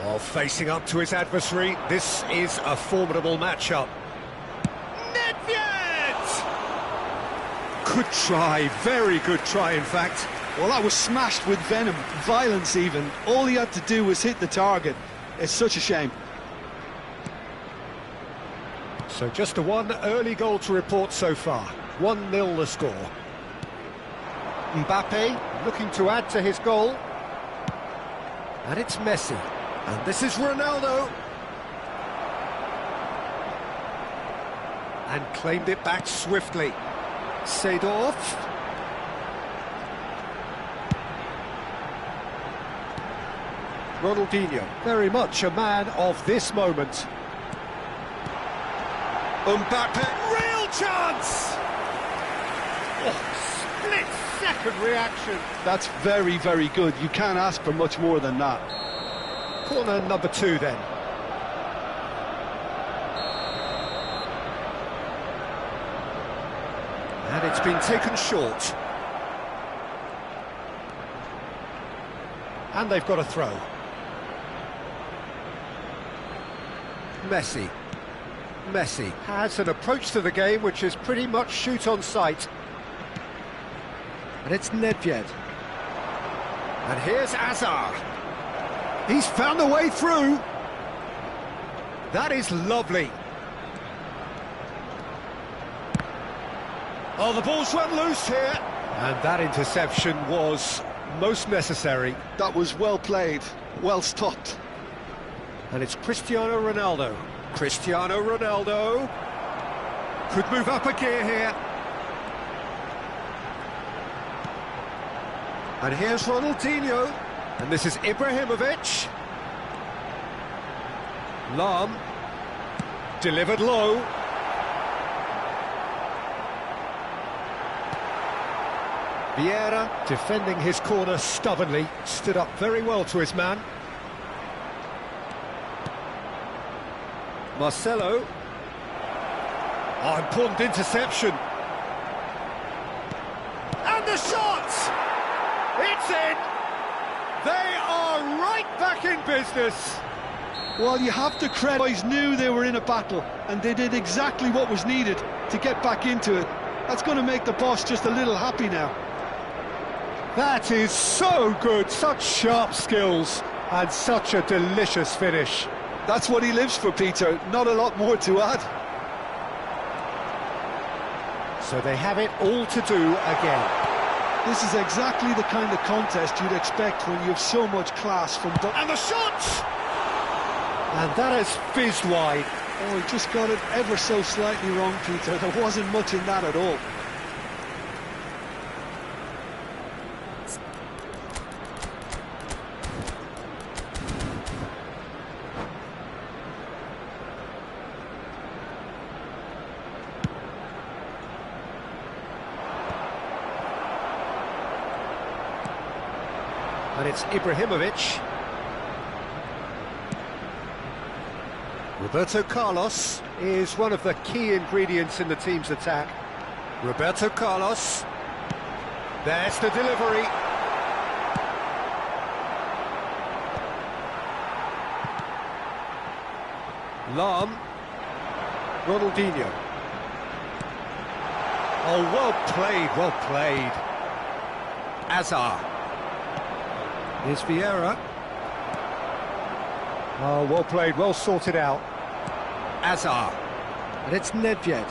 Oh, facing up to his adversary, this is a formidable matchup. Nedved! Good try, very good try in fact. Well, that was smashed with venom, violence even. All he had to do was hit the target. It's such a shame. So just the one early goal to report so far. 1-0 the score. Mbappe looking to add to his goal. And it's Messi. And this is Ronaldo. And claimed it back swiftly. Seedorf. Ronaldinho, very much a man of this moment. Mbappe, real chance! Oh, split-second reaction. That's very, very good. You can't ask for much more than that. Corner number 2 then. And it's been taken short. And they've got a throw. Messi. Messi has an approach to the game which is pretty much shoot on sight. And it's Nedved. And here's Hazard. He's found a way through. That is lovely. Oh, the ball's run loose here. And that interception was most necessary. That was well played, well stopped. And it's Cristiano Ronaldo. Cristiano Ronaldo could move up a gear here. And here's Ronaldinho. And this is Ibrahimovic. Lahm. Delivered low. Vieira, defending his corner stubbornly, stood up very well to his man. Marcelo. Oh, important interception. And And the shot! It's in! They are right back in business. Well, you have to credit, boys knew they were in a battle, and they did exactly what was needed to get back into it. That's going to make the boss just a little happy now. That is so good, such sharp skills, and such a delicious finish. That's what he lives for, Peter, not a lot more to add. So they have it all to do again. This is exactly the kind of contest you'd expect when you have so much class from... And the shot! And that has fizzed wide. Oh, he just got it ever so slightly wrong, Peter. There wasn't much in that at all. And it's Ibrahimovic. Roberto Carlos is one of the key ingredients in the team's attack. Roberto Carlos. There's the delivery. Lahm. Ronaldinho. Oh, well played, well played. Azar. Here's Vieira. Oh, well played, well sorted out. Azar. And it's Nedved.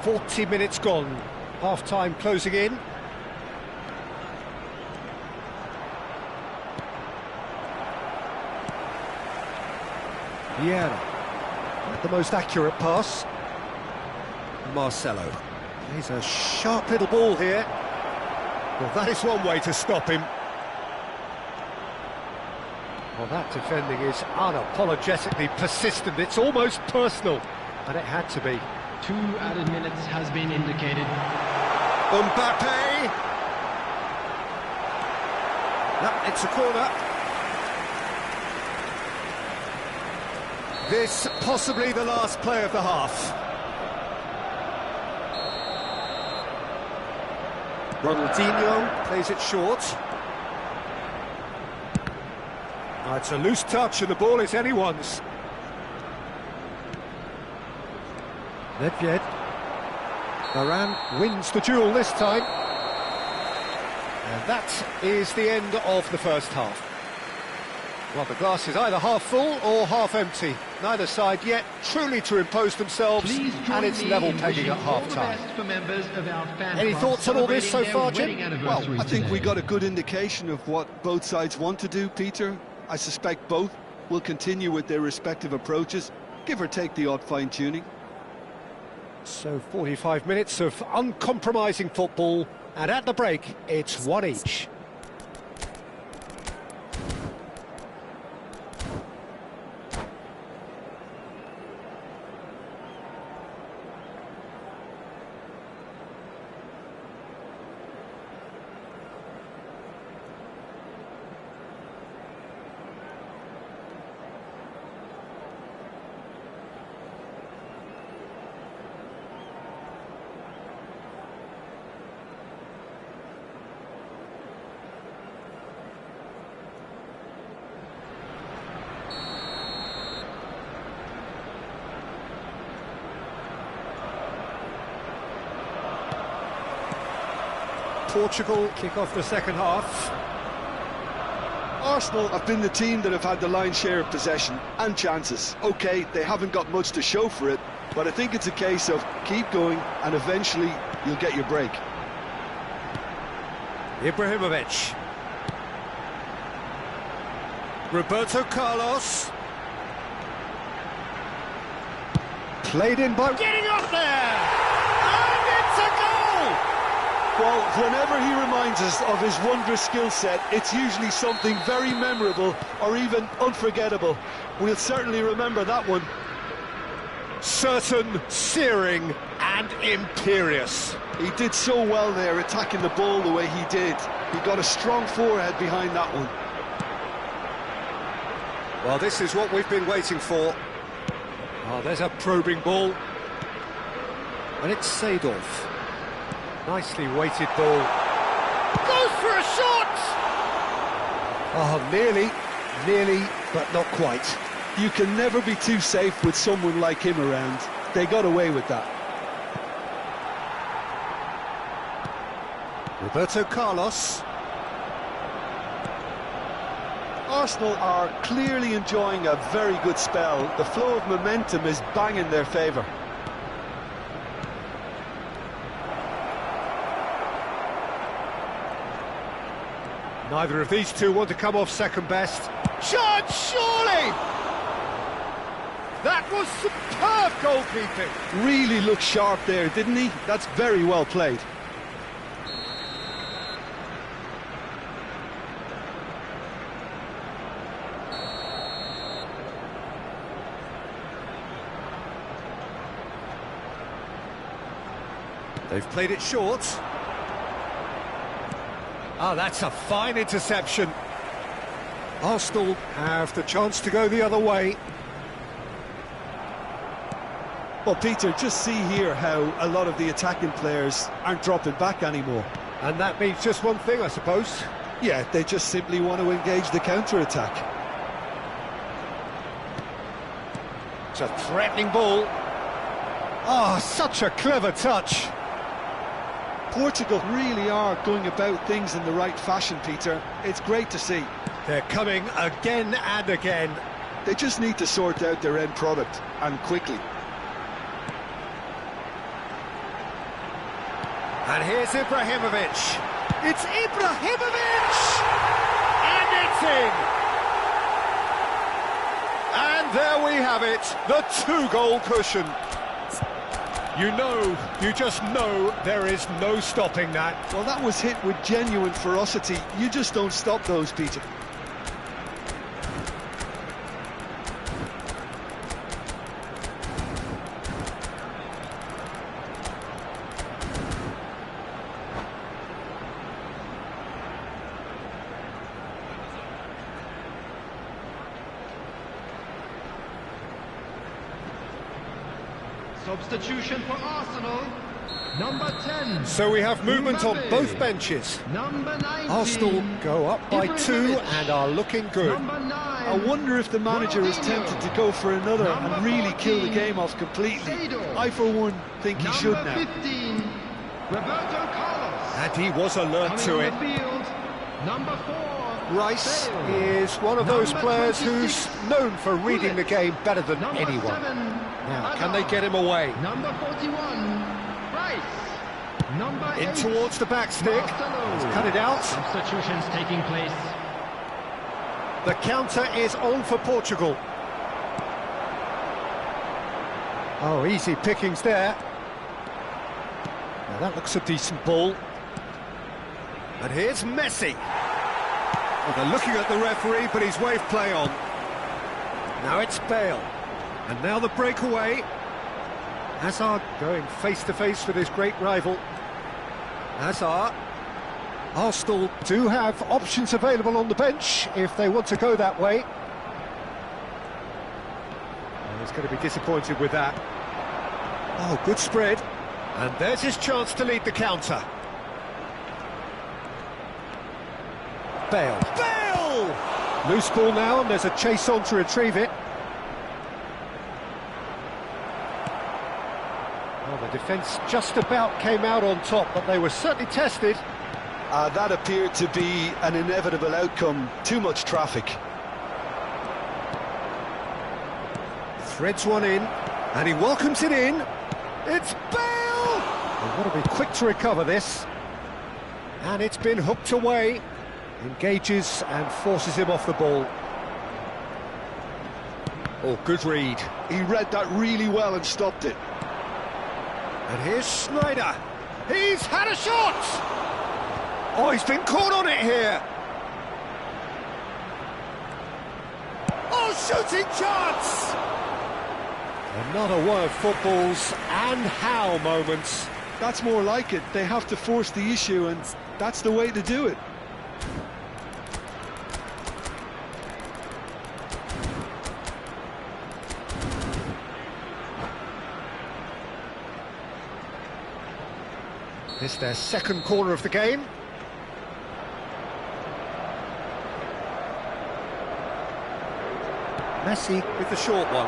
"40 minutes gone. Half-time closing in. Vieira. Not the most accurate pass. Marcelo. He's a sharp little ball here. Well, that is one way to stop him. Well, that defending is unapologetically persistent. It's almost personal, and it had to be. 2 added minutes has been indicated. Mbappe! No, it's a corner. This possibly the last play of the half. Ronaldinho plays it short. Oh, it's a loose touch and the ball is anyone's. Nedved. Varane wins the duel this time. And that is the end of the first half. Well, the glass is either half full or half empty. Neither side yet truly to impose themselves, and it's level pegging at half-time. Any thoughts on all this so far, Jim? Well, I think we got a good indication of what both sides want to do, Peter. I suspect both will continue with their respective approaches, give or take the odd fine-tuning. So 45 minutes of uncompromising football, and at the break, it's one each. Portugal kick off the second half. Arsenal have been the team that have had the lion's share of possession and chances. OK, they haven't got much to show for it, but I think it's a case of keep going and eventually you'll get your break. Ibrahimovic. Roberto Carlos. Played in by... Getting up there! And it's a goal! Well, whenever he reminds us of his wondrous skill set, it's usually something very memorable or even unforgettable. We'll certainly remember that one. Certain, searing and imperious. He did so well there, attacking the ball the way he did. He got a strong forehead behind that one. Well, this is what we've been waiting for. Oh, there's a probing ball. And it's Seedorf. Nicely weighted ball. Goes for a shot! Oh, nearly, but not quite. You can never be too safe with someone like him around. They got away with that. Roberto Carlos. Arsenal are clearly enjoying a very good spell. The flow of momentum is bang in their favour. Neither of these two want to come off second best. Shot, surely! That was superb goalkeeping. Really looked sharp there, didn't he? That's very well played. They've played it short. Oh, that's a fine interception. Arsenal have the chance to go the other way. Well, Peter, just see here how a lot of the attacking players aren't dropping back anymore. And that means just one thing, I suppose. Yeah, they just simply want to engage the counter-attack. It's a threatening ball. Oh, such a clever touch. Portugal really are going about things in the right fashion, Peter. It's great to see. They're coming again and again. They just need to sort out their end product, and quickly. And here's Ibrahimovic. It's Ibrahimovic! And it's in! And there we have it, the two-goal cushion. You just know there is no stopping that. Well, that was hit with genuine ferocity. You just don't stop those, Peter. Substitution for Arsenal. Number 10. So we have movement on both benches. Number 19. Arsenal go up by 2 and are looking good. Number 9. I wonder if the manager is tempted to go for another and really kill the game off completely. I, for one, think he should now. Number 15. Roberto Carlos. And he was alert to it. Coming on the field. Number 4. Rice Bale. is one of those Number players 26. who's known for reading the game better than Number anyone. 7. Now, can they get him away? Number 41. Rice. Number 8. In towards the back stick. Marcelo. He's cut it out. Substitutions taking place. The counter is on for Portugal. Oh, easy pickings there. Now that looks a decent ball. And here's Messi. Well, they're looking at the referee, but he's waved play on. Now it's Bale. And now the breakaway. Hazard going face-to-face with his great rival. Hazard. Arsenal do have options available on the bench if they want to go that way. And he's going to be disappointed with that. Oh, good spread. And there's his chance to lead the counter. Bale. Bale! Loose ball now, and there's a chase on to retrieve it. Well, the defence just about came out on top, but they were certainly tested. That appeared to be an inevitable outcome. Too much traffic. Threads one in, and he welcomes it in. It's Bale! They've got to be quick to recover this. And it's been hooked away. Engages and forces him off the ball. Oh, good read. He read that really well and stopped it. And here's Sneijder. He's had a shot! Oh, he's been caught on it here. Oh, shooting chance! Another one of football's and how moments. That's more like it. They have to force the issue, and that's the way to do it. It's their second corner of the game. Messi with the short one.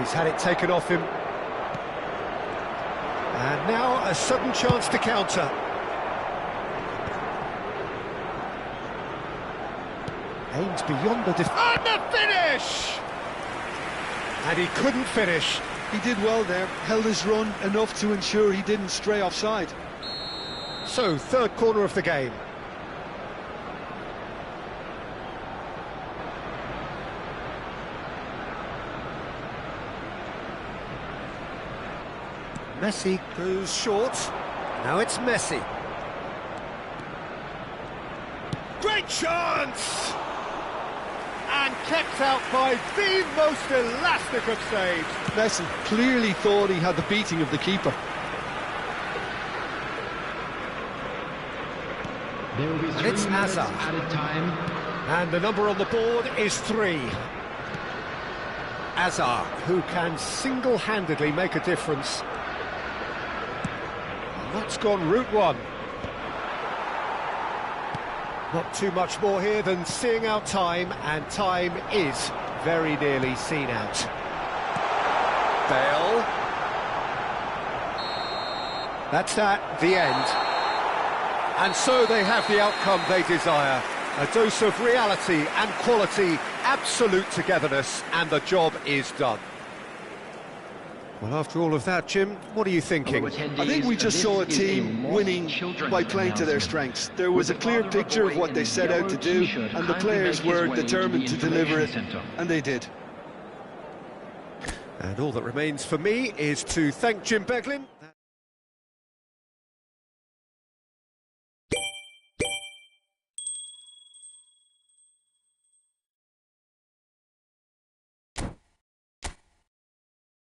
He's had it taken off him. And now a sudden chance to counter. Aims beyond the and the finish! And he couldn't finish. He did well there, held his run enough to ensure he didn't stray offside. So, third corner of the game. Messi goes short. Now it's Messi. Great chance! And kept out by the most elastic of saves. Messi clearly thought he had the beating of the keeper. There will be 3 it's minutes Hazard. added time. And the number on the board is 3. Hazard, who can single-handedly make a difference. And that's gone route 1. Not too much more here than seeing out time, and time is very nearly seen out. Bale. That's the end. And so they have the outcome they desire. A dose of reality and quality, absolute togetherness, and the job is done. Well, after all of that, Jim, what are you thinking? I think we just saw a team winning by playing to their strengths. There was a clear picture of what they set out to do, and the players were determined to deliver it, and they did. And all that remains for me is to thank Jim Beglin.